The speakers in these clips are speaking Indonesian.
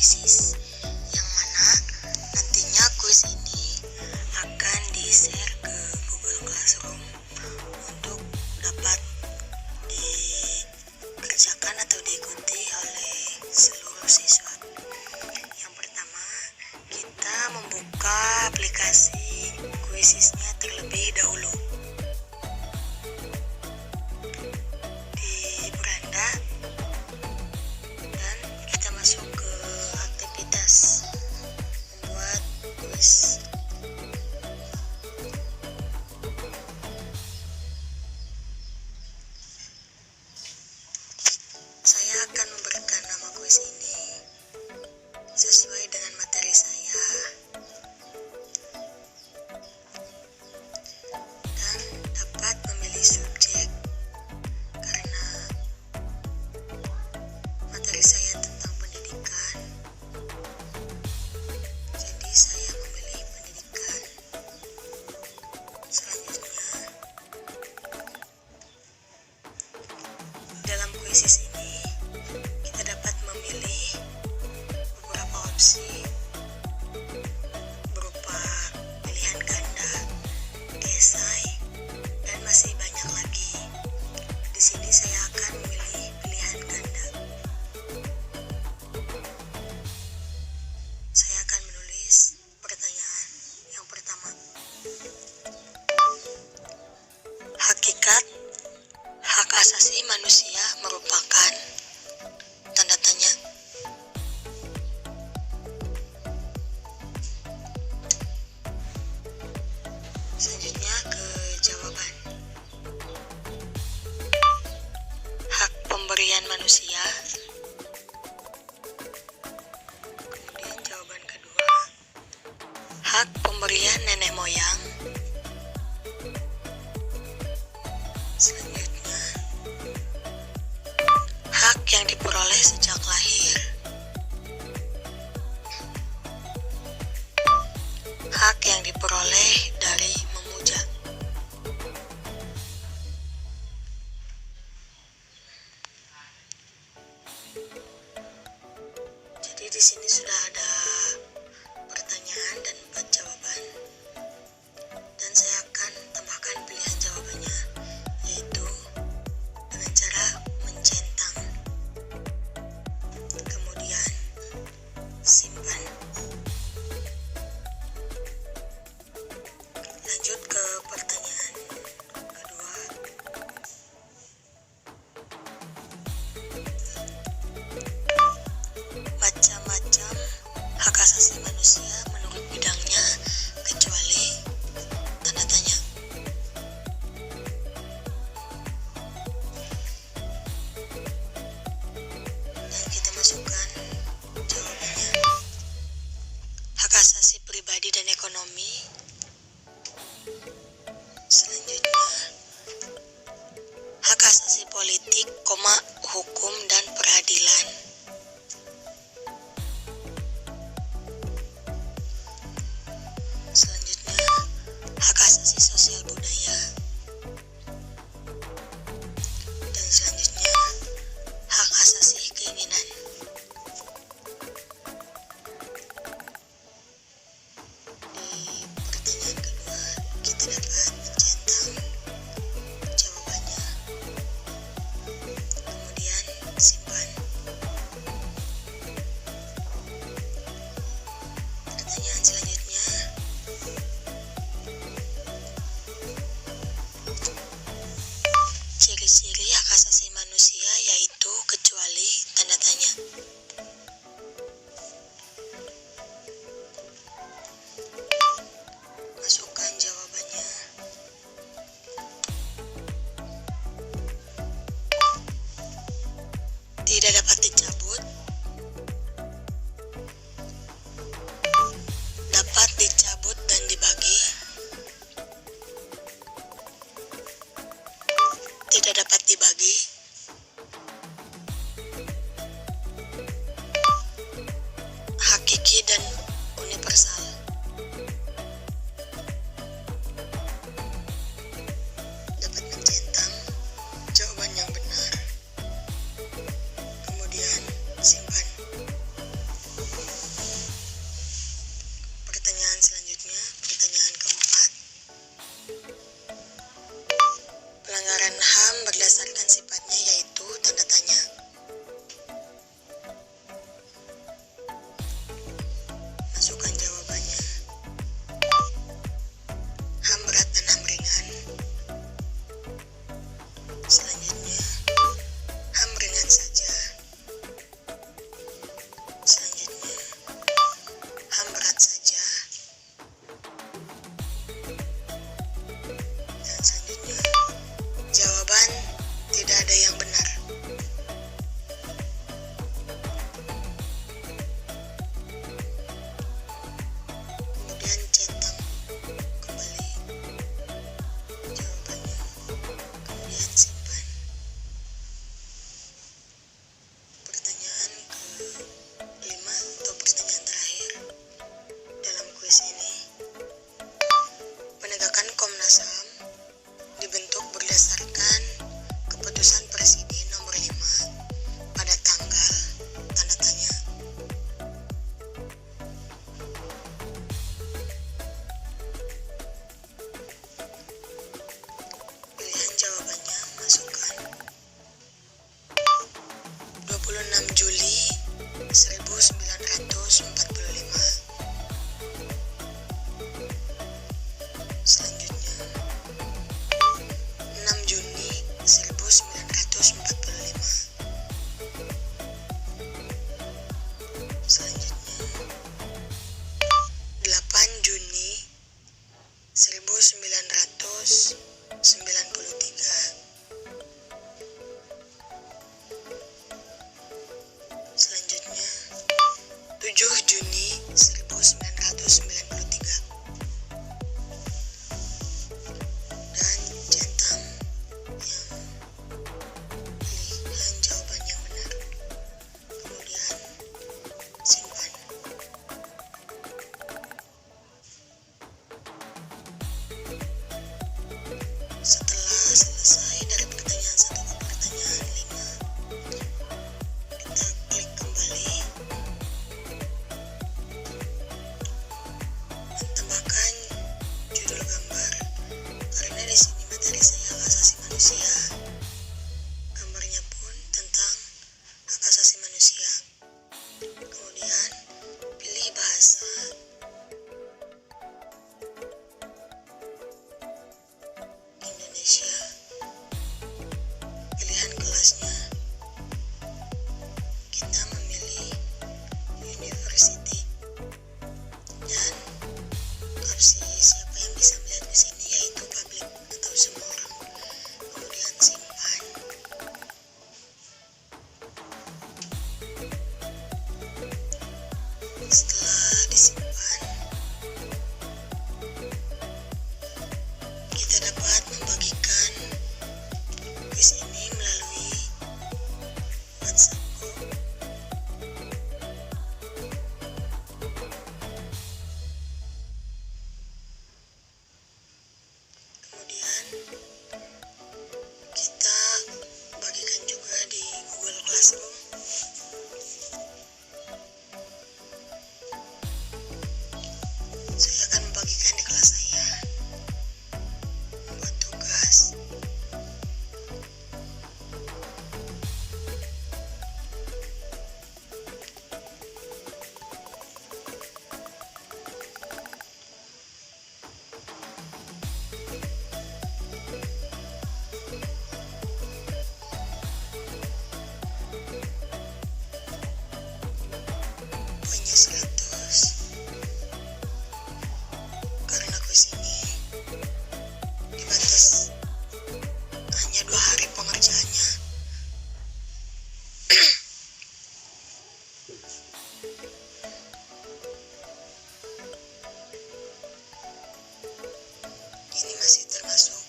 analisis, yang mana nantinya kuis ini akan di-share ke Google Classroom untuk dapat dikerjakan atau diikuti oleh seluruh siswa. Yang pertama, kita membuka aplikasi Quizizz-nya terlebih dahulu. Di beranda, dan kita masuk ke aktivitas membuat kuis. Saya akan memberikan nama kuis ini sesuai dengan materi saya, dan dapat memilih subjek karena materi saya tentang pendidikan, jadi saya memilih pendidikan. Selanjutnya, dalam kuisis ini kita dapat memilih beberapa opsi berupa pilihan ganda, esai, dan masih banyak lagi. Di sini saya akan memilih pilihan ganda. Saya akan menulis pertanyaan yang pertama. Hakikat hak asasi manusia merupakan tanda tanya. Selanjutnya ke jawaban. Hak pemberian manusia. Kemudian jawaban kedua, hak pemberian nenek moyang. Selanjutnya, hak yang diperoleh sejak lahir. Hak yang diperoleh dari memuja. Jadi di sini sudah ada pertanyaan dan 4 jawaban. Dan saya akan tambahkan pilihan jawabannya, yaitu dengan cara mencentang. Kemudian simpan. Lanjut ke pertanyaan kedua. Macam-macam hak asasi manusia menurut bidangnya kecuali tanda tanya. Dan kita masukkan jawabannya. Hak asasi pribadi dan ekonomi. Selanjutnya, hak asasi politik, hukum dan peradilan. Selanjutnya, hak asasi sosial budaya. Dan selanjutnya, hak asasi keinginan. Di pertanyaan kedua, kita dapat mencentang jawabannya. Kemudian simpan. Pertanyaan selanjutnya, ciri-ciri hak asasi manusia yaitu kecuali tanda tanya. Masukkan jawabannya. Tidak dapat dicabut. Dapat 1945. Selanjutnya 6 Juni 1945. Selanjutnya 8 Juni 1993. Selanjutnya 7 Juni 1993. Dan centang yang pilihan jawaban yang benar. Kemudian simpan. Setelah selesai dari pertanyaan 1 ke pertanyaan 5, kita klik kembali. Tambahkan judul gambar karena di sini materi saya hak asasi manusia. Gambarnya pun tentang hak asasi manusia. Kemudian pilih bahasa. Indonesia. Pilihan kelasnya. Kita memilih university. Dan opsi siapa yang bisa melihat ke sini yaitu public atau semua orang. Kemudian simpan. Setelah disimpan, kita dapat membagikan kuis ini melalui WhatsAppku. Kemudian kita bagikan juga di Google Classroom. Saya akan membagikan di kelas saya. Membuat tugas. Poinnya 100. Karena kuis ini dibatas hanya 2 hari pengerjaannya. Ini masih termasuk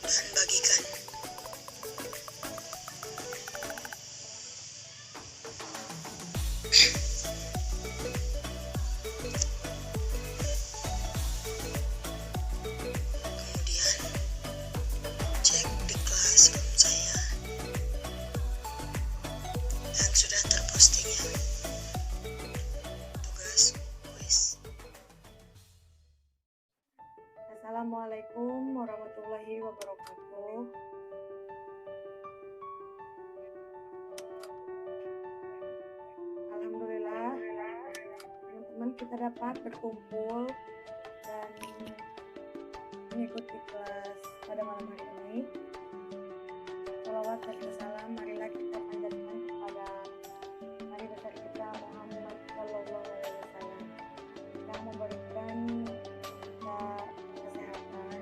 dan bagikan. Kemudian cek di classroom saya dan sudah terpostingnya tugas kuis. Assalamualaikum warahmatullahi wabarakatuh. Alhamdulillah, teman-teman kita dapat berkumpul dan mengikuti kelas pada malam hari ini. Shalawat dan salam marilah kita panjatkan kepada Nabi besar kita Muhammad Sallallahu Alaihi Wasallam yang memberikan kita kesehatan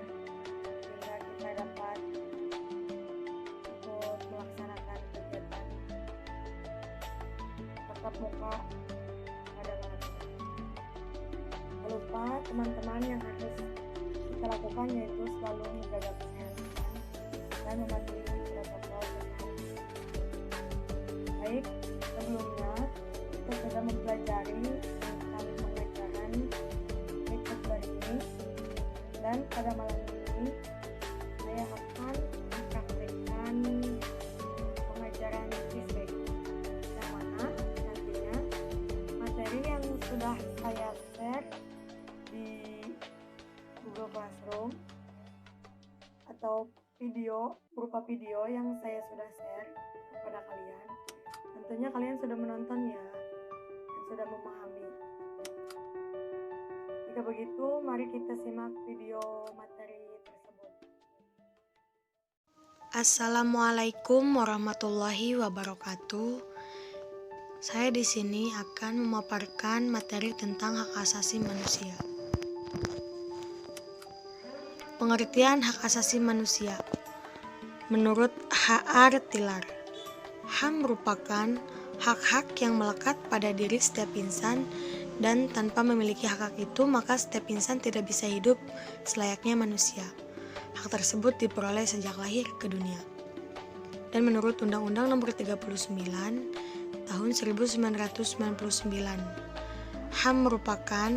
sehingga kita dapat ikut melaksanakan kegiatan tatap muka pada malam ini. Tak lupa teman-teman yang harus kita lakukan yaitu selalu menjaga kesehatan dan mematuhi protokol kesehatan. Baik, sebelumnya kita sudah mempelajari tentang pengajaran berikut ini dan pada malam ini saya akan mempraktikkan pengajaran fisik yang mana nantinya sudah saya share di Google Classroom atau berupa video yang saya sudah share kepada kalian. Tentunya kalian sudah menonton ya dan sudah memahami. Jika begitu, mari kita simak video materi tersebut. Assalamualaikum warahmatullahi wabarakatuh. Saya di sini akan memaparkan materi tentang hak asasi manusia. Pengertian hak asasi manusia menurut H.R. Tiller, HAM merupakan hak-hak yang melekat pada diri setiap insan, dan tanpa memiliki hak-hak itu maka setiap insan tidak bisa hidup selayaknya manusia. Hak tersebut diperoleh sejak lahir ke dunia. Dan menurut Undang-Undang Nomor 39 Tahun 1999, HAM merupakan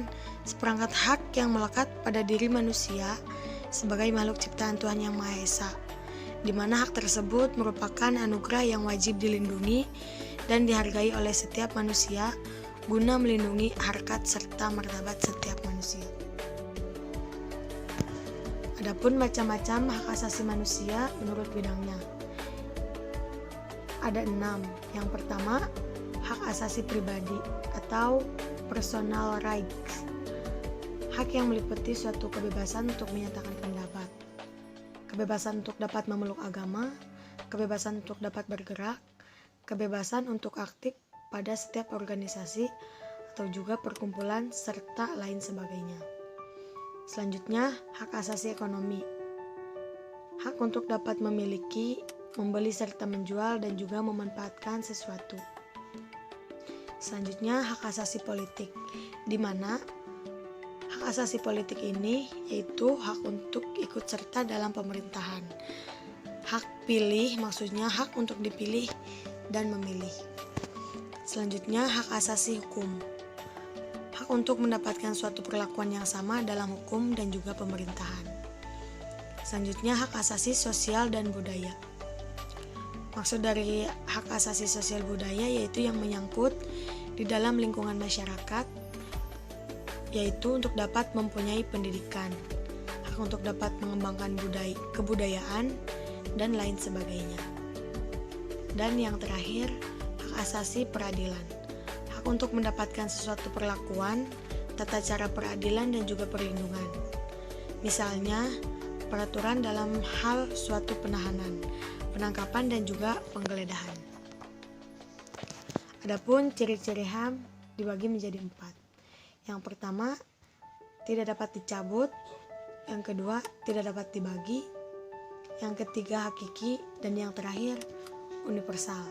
seperangkat hak yang melekat pada diri manusia sebagai makhluk ciptaan Tuhan Yang Maha Esa, di mana hak tersebut merupakan anugerah yang wajib dilindungi dan dihargai oleh setiap manusia guna melindungi harkat serta martabat setiap manusia. Adapun macam-macam hak asasi manusia menurut bidangnya. Ada 6. Yang pertama, hak asasi pribadi atau personal rights. Hak yang meliputi suatu kebebasan untuk menyatakan pendapat, kebebasan untuk dapat memeluk agama, kebebasan untuk dapat bergerak, kebebasan untuk aktif pada setiap organisasi atau juga perkumpulan, serta lain sebagainya. Selanjutnya, hak asasi ekonomi. Hak untuk dapat memiliki, membeli serta menjual dan juga memanfaatkan sesuatu. Selanjutnya, hak asasi politik, di mana hak asasi politik ini yaitu hak untuk ikut serta dalam pemerintahan. Hak pilih maksudnya hak untuk dipilih dan memilih. Selanjutnya, hak asasi hukum. Hak untuk mendapatkan suatu perlakuan yang sama dalam hukum dan juga pemerintahan. Selanjutnya, hak asasi sosial dan budaya. Maksud dari hak asasi sosial budaya yaitu yang menyangkut di dalam lingkungan masyarakat, yaitu untuk dapat mempunyai pendidikan, hak untuk dapat mengembangkan kebudayaan, dan lain sebagainya. Dan yang terakhir, hak asasi peradilan. Hak untuk mendapatkan sesuatu perlakuan, tata cara peradilan, dan juga perlindungan. Misalnya, peraturan dalam hal suatu penahanan, penangkapan, dan juga penggeledahan. Adapun ciri-ciri HAM dibagi menjadi 4. Yang pertama, tidak dapat dicabut. Yang kedua, tidak dapat dibagi. Yang ketiga, hakiki. Dan yang terakhir, universal.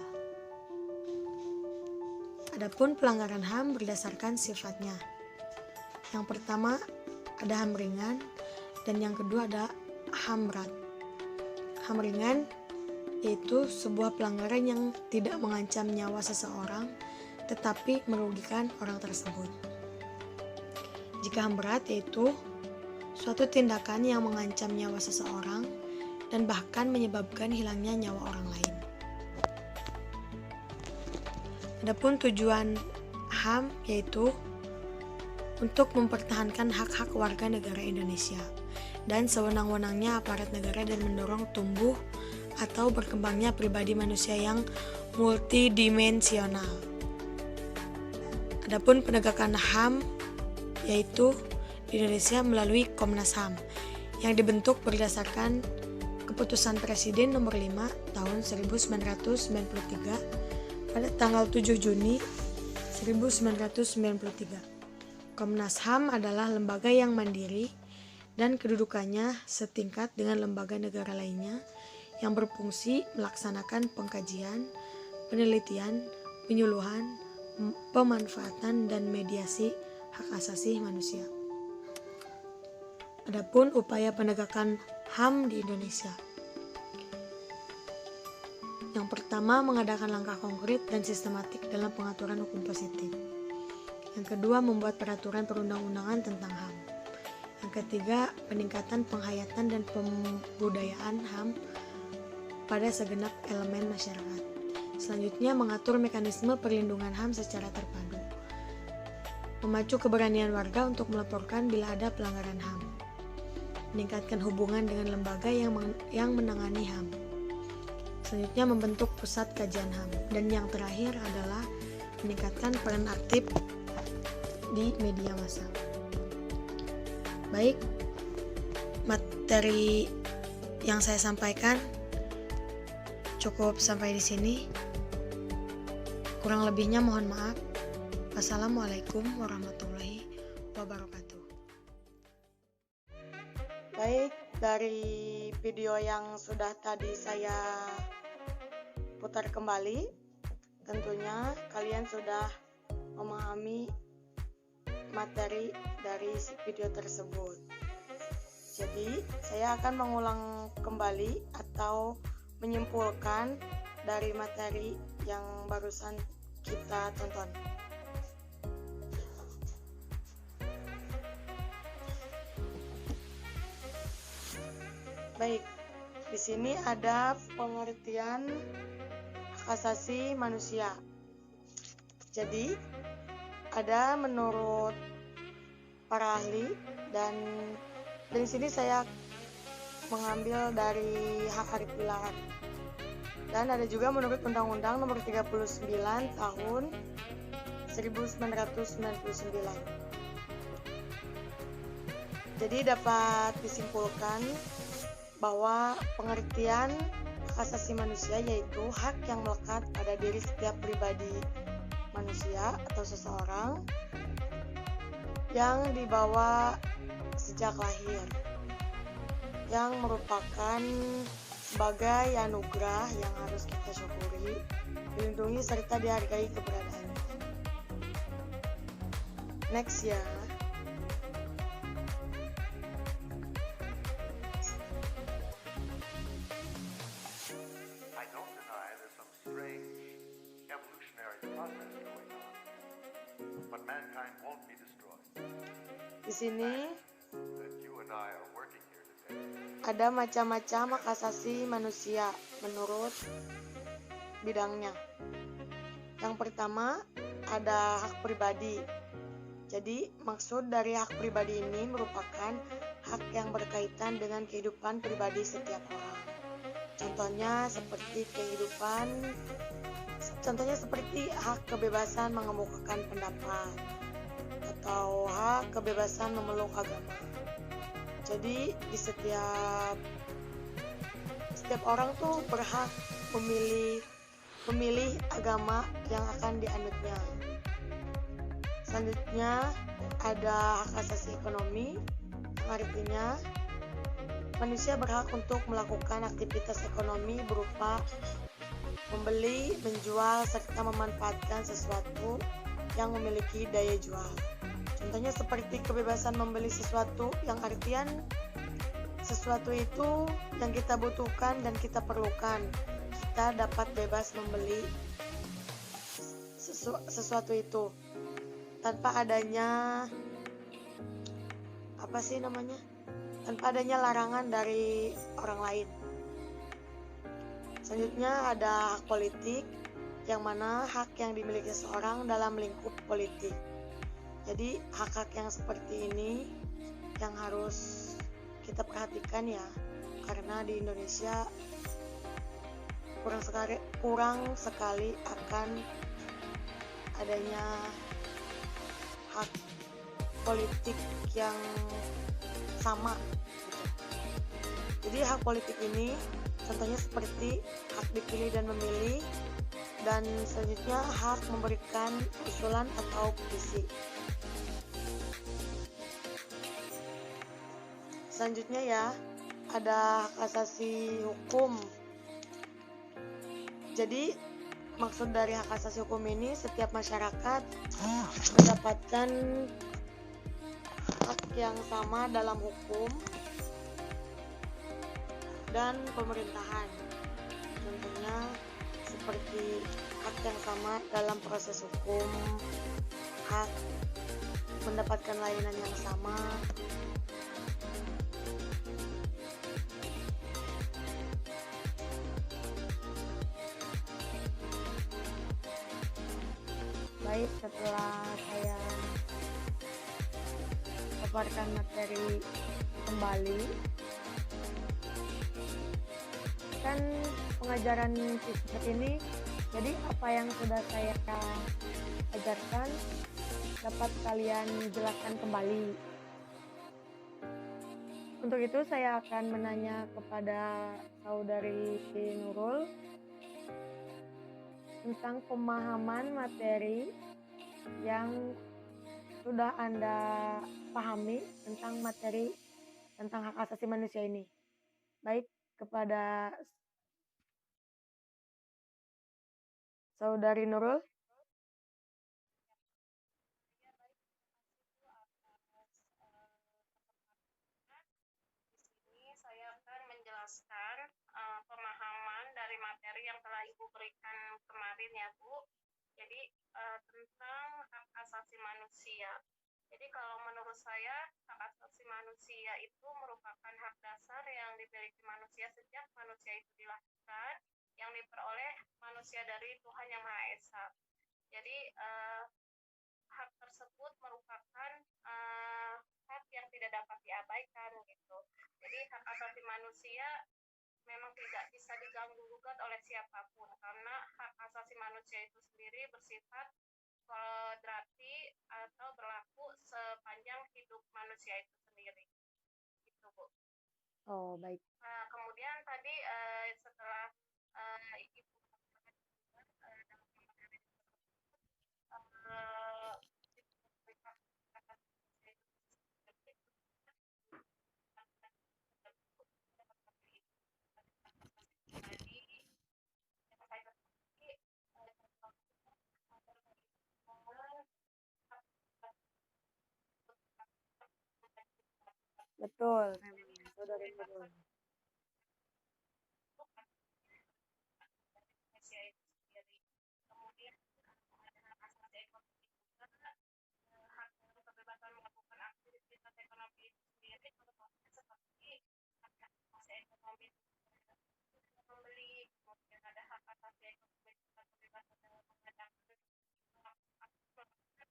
Adapun pelanggaran HAM berdasarkan sifatnya. Yang pertama, ada HAM ringan, dan yang kedua ada HAM berat. HAM ringan yaitu sebuah pelanggaran yang tidak mengancam nyawa seseorang tetapi merugikan orang tersebut. Jika HAM berat yaitu suatu tindakan yang mengancam nyawa seseorang dan bahkan menyebabkan hilangnya nyawa orang lain. Adapun tujuan HAM yaitu untuk mempertahankan hak-hak warga negara Indonesia dan sewenang-wenangnya aparat negara dan mendorong tumbuh atau berkembangnya pribadi manusia yang multidimensional. Adapun penegakan HAM yaitu di Indonesia melalui Komnas HAM yang dibentuk berdasarkan Keputusan Presiden Nomor 5 Tahun 1993 pada tanggal 7 Juni 1993. Komnas HAM adalah lembaga yang mandiri dan kedudukannya setingkat dengan lembaga negara lainnya yang berfungsi melaksanakan pengkajian, penelitian, penyuluhan, pemanfaatan, dan mediasi hak asasi manusia. Adapun upaya penegakan HAM di Indonesia. Yang pertama, mengadakan langkah konkret dan sistematik dalam pengaturan hukum positif. Yang kedua, membuat peraturan perundang-undangan tentang HAM. Yang ketiga, peningkatan penghayatan dan pembudayaan HAM pada segenap elemen masyarakat. Selanjutnya, mengatur mekanisme perlindungan HAM secara terpadu. memacu keberanian warga untuk melaporkan bila ada pelanggaran HAM, meningkatkan hubungan dengan lembaga yang menangani HAM. Selanjutnya membentuk pusat kajian HAM, dan yang terakhir adalah meningkatkan peran aktif di media massa. Baik, materi yang saya sampaikan cukup sampai di sini. Kurang lebihnya mohon maaf. Wassalamualaikum warahmatullahi wabarakatuh. Baik, dari video yang sudah tadi saya putar kembali, tentunya kalian sudah memahami materi dari video tersebut. Jadi, saya akan mengulang kembali atau menyimpulkan dari materi yang barusan kita tonton. Baik, di sini ada pengertian hak asasi manusia. Jadi, ada menurut para ahli, dan dari sini saya mengambil dari hak Arif Bilar. Dan ada juga menurut Undang-Undang Nomor 39 Tahun 1999. Jadi dapat disimpulkan bahwa pengertian hak asasi manusia yaitu hak yang melekat pada diri setiap pribadi manusia atau seseorang yang dibawa sejak lahir, yang merupakan sebagai anugerah yang harus kita syukuri, dilindungi serta dihargai keberadaannya. Next ya. Di sini ada macam-macam hak asasi manusia menurut bidangnya. Yang pertama ada hak pribadi. Jadi maksud dari hak pribadi ini merupakan hak yang berkaitan dengan kehidupan pribadi setiap orang. Contohnya seperti hak kebebasan mengemukakan pendapat atau hak kebebasan memeluk agama. Jadi di setiap orang tuh berhak memilih agama yang akan dianutnya. Selanjutnya ada hak asasi ekonomi, yang artinya manusia berhak untuk melakukan aktivitas ekonomi berupa membeli, menjual, serta memanfaatkan sesuatu yang memiliki daya jual. Contohnya seperti kebebasan membeli sesuatu, yang artian sesuatu itu yang kita butuhkan dan kita perlukan. Kita dapat bebas membeli sesuatu itu tanpa adanya tanpa adanya larangan dari orang lain. Selanjutnya ada hak politik, yang mana hak yang dimiliki seseorang dalam lingkup politik. Jadi hak-hak yang seperti ini yang harus kita perhatikan ya, karena di Indonesia kurang sekali akan adanya hak politik yang sama gitu. Jadi hak politik ini contohnya seperti hak dipilih dan memilih, dan selanjutnya hak memberikan usulan atau petisi. Selanjutnya ya, ada hak asasi hukum. Jadi maksud dari hak asasi hukum ini, setiap masyarakat mendapatkan hak yang sama dalam hukum dan pemerintahan. Contohnya seperti hak yang sama dalam proses hukum, hak mendapatkan layanan yang sama, baik. Setelah saya memaparkan materi kembali. Kan pengajaran seperti ini, jadi apa yang sudah saya ajarkan dapat kalian jelaskan kembali. Untuk itu saya akan menanya kepada saudari Nurul tentang pemahaman materi yang sudah Anda pahami tentang materi tentang hak asasi manusia ini. Baik, kepada saudari Nurul. Di sini saya akan menjelaskan pemahaman dari materi yang telah Ibu berikan kemarin ya Bu. Jadi tentang hak asasi manusia. Jadi kalau menurut saya hak asasi manusia itu merupakan hak dasar yang dimiliki manusia sejak manusia itu dilahirkan, yang diperoleh manusia dari Tuhan Yang Maha Esa. Jadi hak tersebut merupakan hak yang tidak dapat diabaikan gitu. Jadi hak asasi manusia memang tidak bisa diganggu gugat oleh siapapun karena hak asasi manusia itu sendiri bersifat kodrati atau berlaku sepanjang hidup manusia itu sendiri. Gitu Bu. Oh, baik. Kemudian tadi setelah Ibu Betul, memang saudari Nurul. Indonesia itu sendiri. Kemudian ada hak asasi ekonomi juga, hak kebebasan melakukan aktivitas ekonomi itu sendiri contohnya seperti hak asasi ekonomi membeli, kemudian ada hak asasi ekonomi tentang kebebasan dalam mengadakan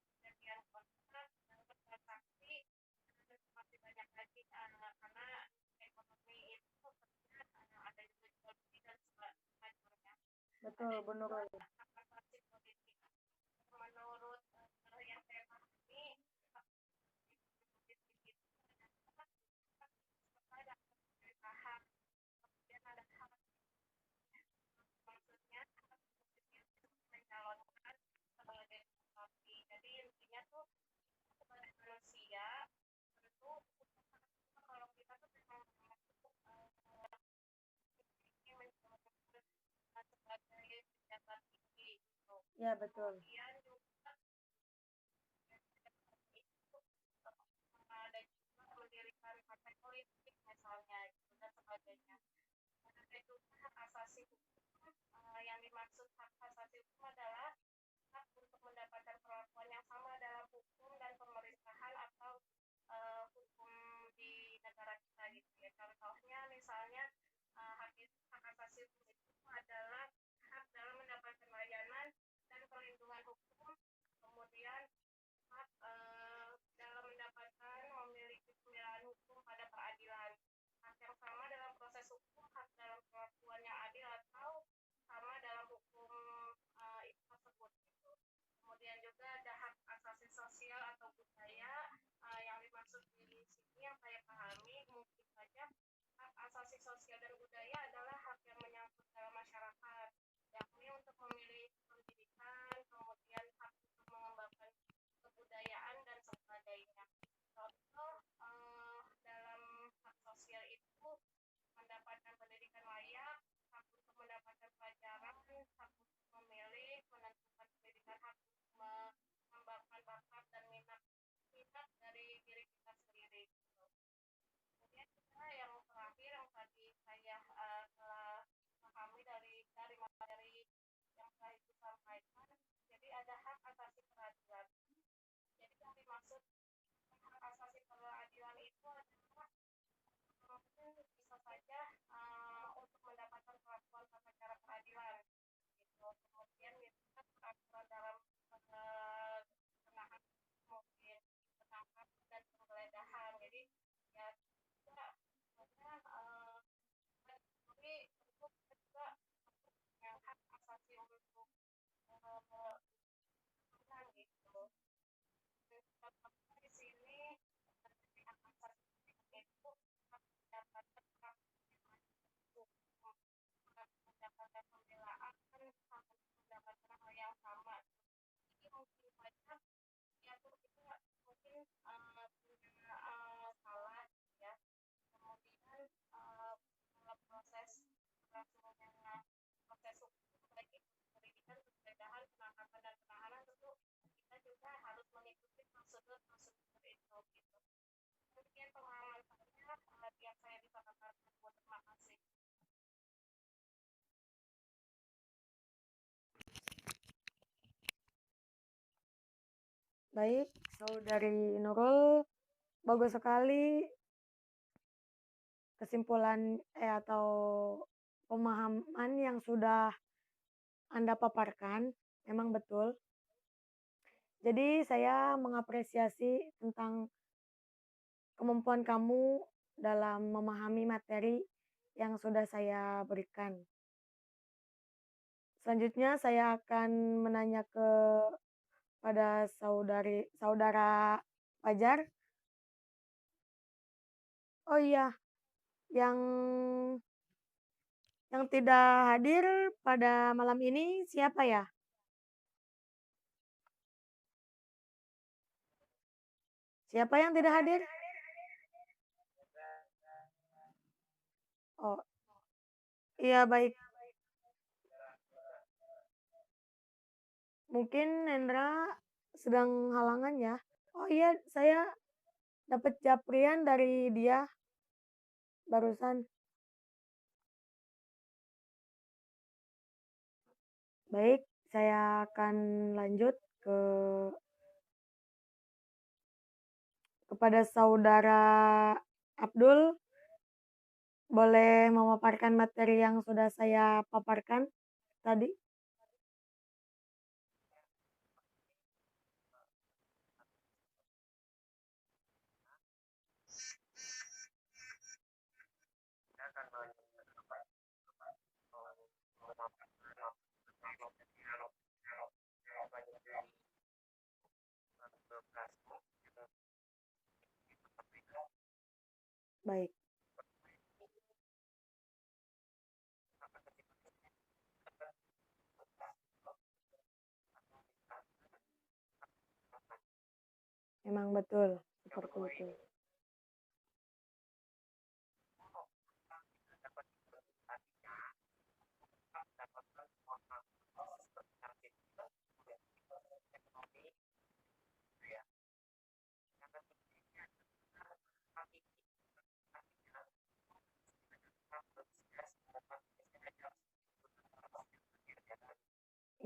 kejadian kontrak dan transaksi, dan masih banyak lagi karena ekonomi itu ada juga jual beli dan sebagainya. Betul, Bu Nurul. Hak asasi politik menurut yang saya pahami ada pemerintahan, kemudian ada hak maksudnya mencalonkan sebagai bupati. Jadi intinya tuh sebagai manusia tentu kalau kita tuh memang ingin mencalonkan sebagai pejabat tinggi gitu. Ya, betul. Kemudian juga itu ada juga mendirikan partai politik misalnya gitu dan sebagainya. Ada juga hak asasi hukum. Yang dimaksud hak asasi hukum adalah hak untuk mendapatkan perlakuan yang sama dalam hukum dan pemerintahan atau hukum di negara kita gitu ya. Contohnya misalnya hak asasi hukum itu adalah hak dalam mendapatkan layanan dan perlindungan hukum, kemudian hak dalam mendapatkan memiliki pembelaan hukum pada peradilan, hak yang sama dalam proses hukum, hak dalam perlakuan yang adil atau sama dalam hukum itu tersebut gitu. Kemudian juga ada hak asasi sosial atau budaya yang dimaksud di sini yang saya pahami mungkin saja hak asasi sosial dan budaya adalah hak yang menyangkut dalam masyarakat, yakni untuk memilih pendidikan, kemudian hak untuk mengembangkan kebudayaan dan sebagainya. Contoh dalam hak sosial itu mendapatkan pendidikan layak, hak untuk mendapatkan pelajaran, hak untuk memilih, menentukan pendidikan, hak untuk mengembangkan bakat dan minat dari diri kita sendiri. Kemudian juga yang terakhir yang tadi saya telah pahami dari materi yang telah Ibu sampaikan, jadi ada hak asasi peradilan. Jadi yang dimaksud hak asasi peradilan itu adalah mungkin bisa saja untuk mendapatkan perlakuan tata cara peradilan gitu. Kemudian bisa peraturan dalam penanganan mungkin penangkapan dan penggeledahan ya juga sebenarnya tapi untuk juga yang hak asasi untuk eh, menang gitu. Di sini hak asasi itu mendapatkan hak hukum, mendapatkan pembelaan, mendapatkan hal yang sama. Jadi mungkin banyak ya tuh kita mungkin punya salah ya, kemudian dalam proses berlangsungnya proses hukum baik itu pendidikan, penggeledahan, penangkapan dan penahanan tentu kita juga harus mengikuti prosedur-prosedur itu gitu. Mungkin pengalaman saya yang saya bisa katakan. Terima kasih. Baik, Saudari Nurul, bagus sekali kesimpulan atau pemahaman yang sudah Anda paparkan. Memang betul. Jadi saya mengapresiasi tentang kemampuan kamu dalam memahami materi yang sudah saya berikan. Selanjutnya saya akan menanya pada saudara Fajar. Oh iya, yang tidak hadir pada malam ini siapa ya? Siapa yang tidak hadir? Oh, iya baik. Mungkin Nendra sedang halangan ya. Oh iya, saya dapat japrian dari dia barusan. Baik, saya akan lanjut kepada saudara Abdul. Boleh memaparkan materi yang sudah saya paparkan tadi? Baik. Memang betul, seperti itu.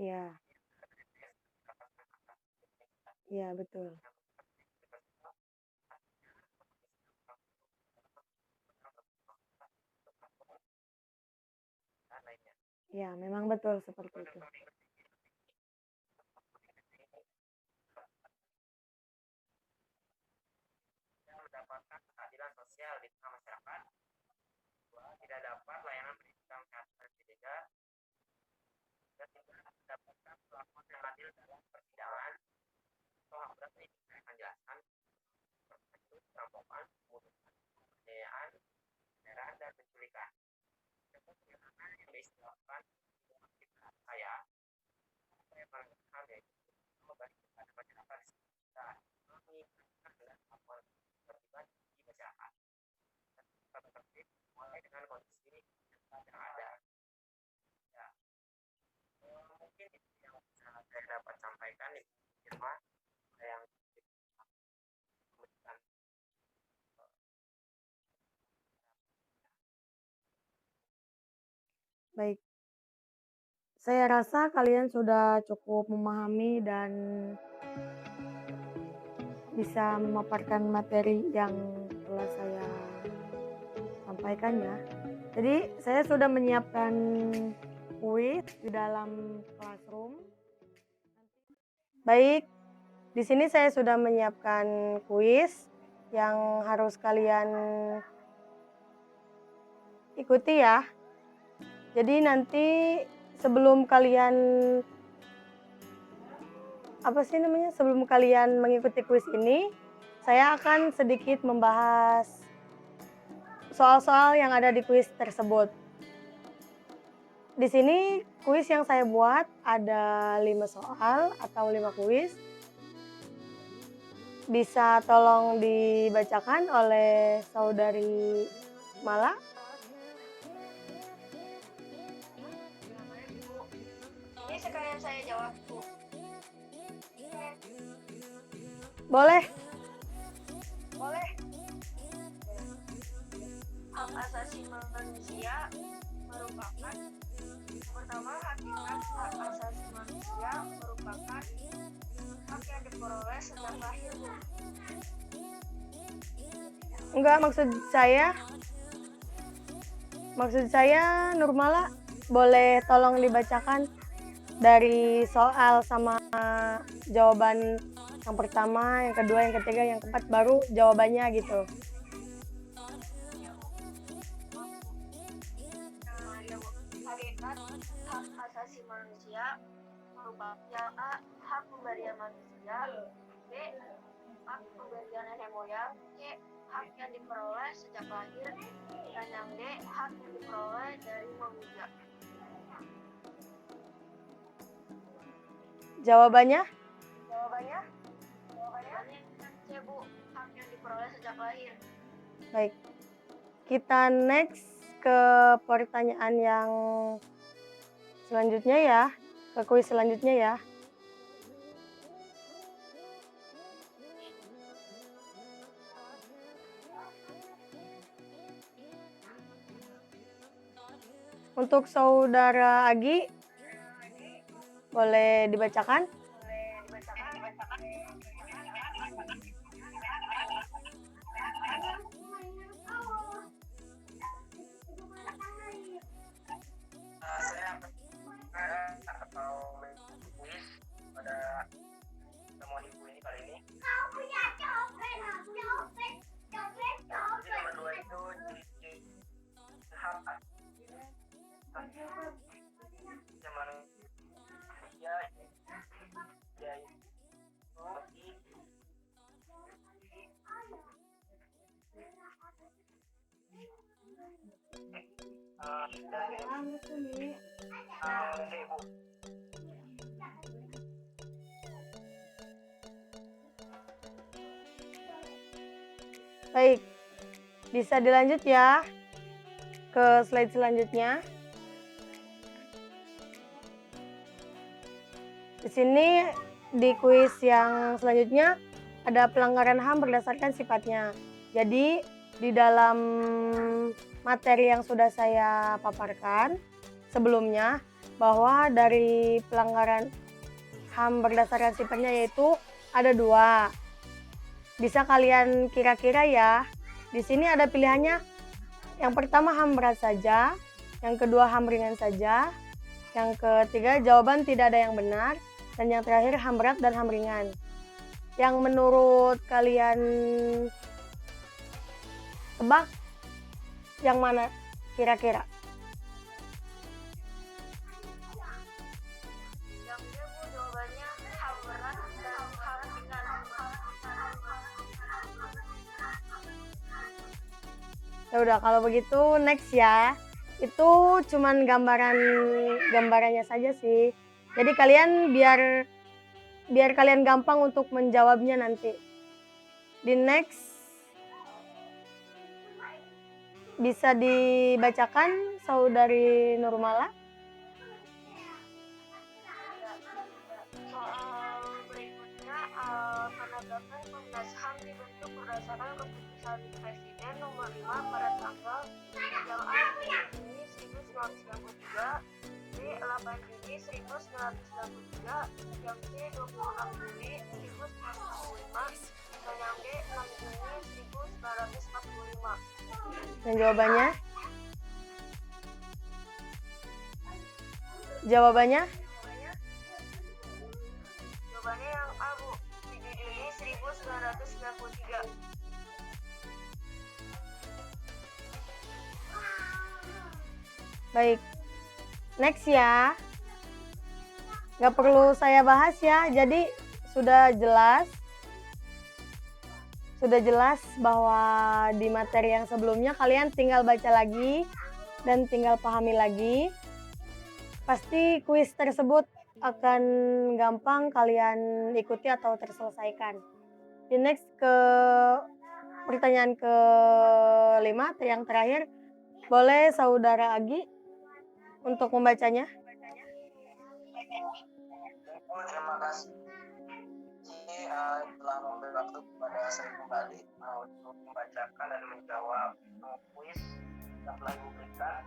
Iya, iya betul. Ya, memang betul seperti itu. Mendapatkan keadilan sosial di tengah masyarakat, tidak dapat layanan pendidikan kesehatan ketiga, dan tidak mendapatkan perlakuan yang adil dalam persidangan. Atau hak berat ini saya akan jelaskan seperti perampokan, pembunuhan, penganiayaan, penyerangan dan penculikan. Pidana yang diistilahkan saya menanyakan yaitu bagi kepada masyarakat sekitar mengingatkan dan melakukan terlibat di masyarakat tertib mulai dengan kondisi yang ada. Ya, mungkin itu yang bisa saya dapat sampaikan di firman yang memberikan. Baik. Saya rasa kalian sudah cukup memahami dan bisa memaparkan materi yang telah saya sampaikan ya. Jadi saya sudah menyiapkan kuis di dalam classroom. Baik, di sini saya sudah menyiapkan kuis yang harus kalian ikuti ya. Jadi nanti sebelum kalian sebelum kalian mengikuti kuis ini, saya akan sedikit membahas soal-soal yang ada di kuis tersebut. Di sini kuis yang saya buat ada 5 soal atau 5 kuis. Bisa tolong dibacakan oleh saudari Mala. Ini sekalian saya jawab, Bu. Boleh? Hak asasi manusia merupakan pertama, hakikat hak asasi manusia merupakan hak yang diperoleh sejak lahir. Enggak, maksud saya Nurmala, boleh tolong dibacakan dari soal sama jawaban yang pertama, yang kedua, yang ketiga, yang keempat, baru jawabannya gitu. Hakikat hak asasi manusia merupakan yang A. Hak pemberian manusia, B. Hak pemberian nenek moyang, C. Hak yang diperoleh sejak lahir, dan yang D. Hak yang diperoleh dari manusia. Jawabannya? Jawabannya C, Bu. Hak yang diperoleh sejak lahir. Baik. Kita next ke pertanyaan yang selanjutnya ya, ke kuis selanjutnya ya. Untuk saudara Agi, boleh dibacakan? Saya atau kuis pada temuan ibu ini kali ini. Jadi nomor 2 itu ciri hak asasi manusia, yaitu Baik, bisa dilanjut ya ke slide selanjutnya. Di sini di kuis yang selanjutnya ada pelanggaran HAM berdasarkan sifatnya. Jadi di dalam materi yang sudah saya paparkan sebelumnya, bahwa dari pelanggaran HAM berdasarkan sifatnya yaitu ada 2. Bisa kalian kira-kira ya. Di sini ada pilihannya. Yang pertama HAM berat saja, yang kedua HAM ringan saja, yang ketiga jawaban tidak ada yang benar, dan yang terakhir HAM berat dan HAM ringan. Yang menurut kalian tebak yang mana kira-kira? Yang D, Bu, jawabannya HAM berat dan HAM ringan. Ya udah, kalau begitu next ya. Itu cuman gambarannya saja sih. Jadi kalian biar kalian gampang untuk menjawabnya nanti. Di next bisa dibacakan saudari Nurmala. Soal berikutnya, penegakan Komnas HAM dibentuk berdasarkan keputusan Presiden nomor 5 pada tanggal yang A 7 Juni 1993, B 8 Juni 1993, yang C 26 Juni 1945, dan yang D 6 Juni 1945. Dan jawabannya? Jawabannya? Jawabannya yang A, Bu, 7 Juni 1993. Baik, next ya. Nggak perlu saya bahas ya, jadi sudah jelas bahwa di materi yang sebelumnya kalian tinggal baca lagi dan tinggal pahami lagi. Pasti kuis tersebut akan gampang kalian ikuti atau terselesaikan. Di next ke pertanyaan ke-5 yang terakhir, boleh saudara Agi untuk membacanya? Terima kasih telah memberi waktu kepada saya kembali untuk membacakan dan menjawab kuis yang telah Ibu berikan.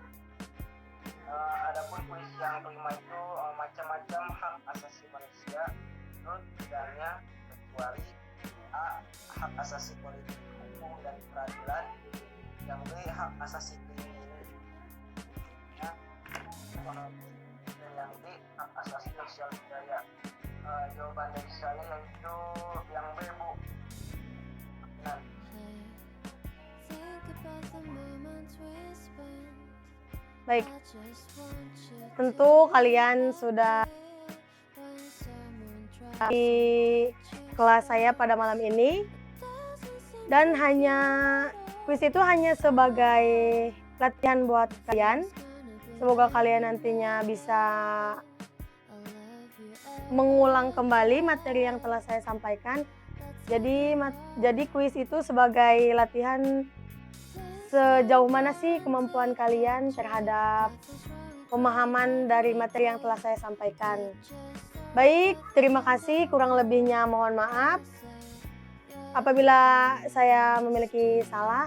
Adapun kuis yang kelima itu macam-macam hak asasi manusia, menurut tidaknya kecuali A. Hak asasi politik, hukum dan peradilan, yang B. Hak asasi pribadi, dan yang D. Hak asasi sosial budaya. Jawaban dari saya yaitu yang B, Bu. Nah, Baik, tentu kalian sudah di kelas saya pada malam ini, dan kuis itu hanya sebagai latihan buat kalian. Semoga kalian nantinya bisa mengulang kembali materi yang telah saya sampaikan. Jadi kuis itu sebagai latihan sejauh mana sih kemampuan kalian terhadap pemahaman dari materi yang telah saya sampaikan. Baik, terima kasih. Kurang lebihnya mohon maaf apabila saya memiliki salah.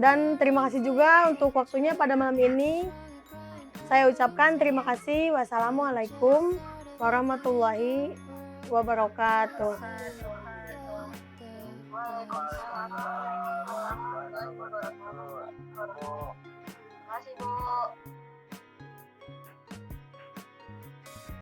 Dan terima kasih juga untuk waktunya pada malam ini. Saya ucapkan terima kasih. Wassalamualaikum warahmatullahi wabarakatuh. Waalaikumsalam warahmatullahi wabarakatuh. Terima kasih, Bu.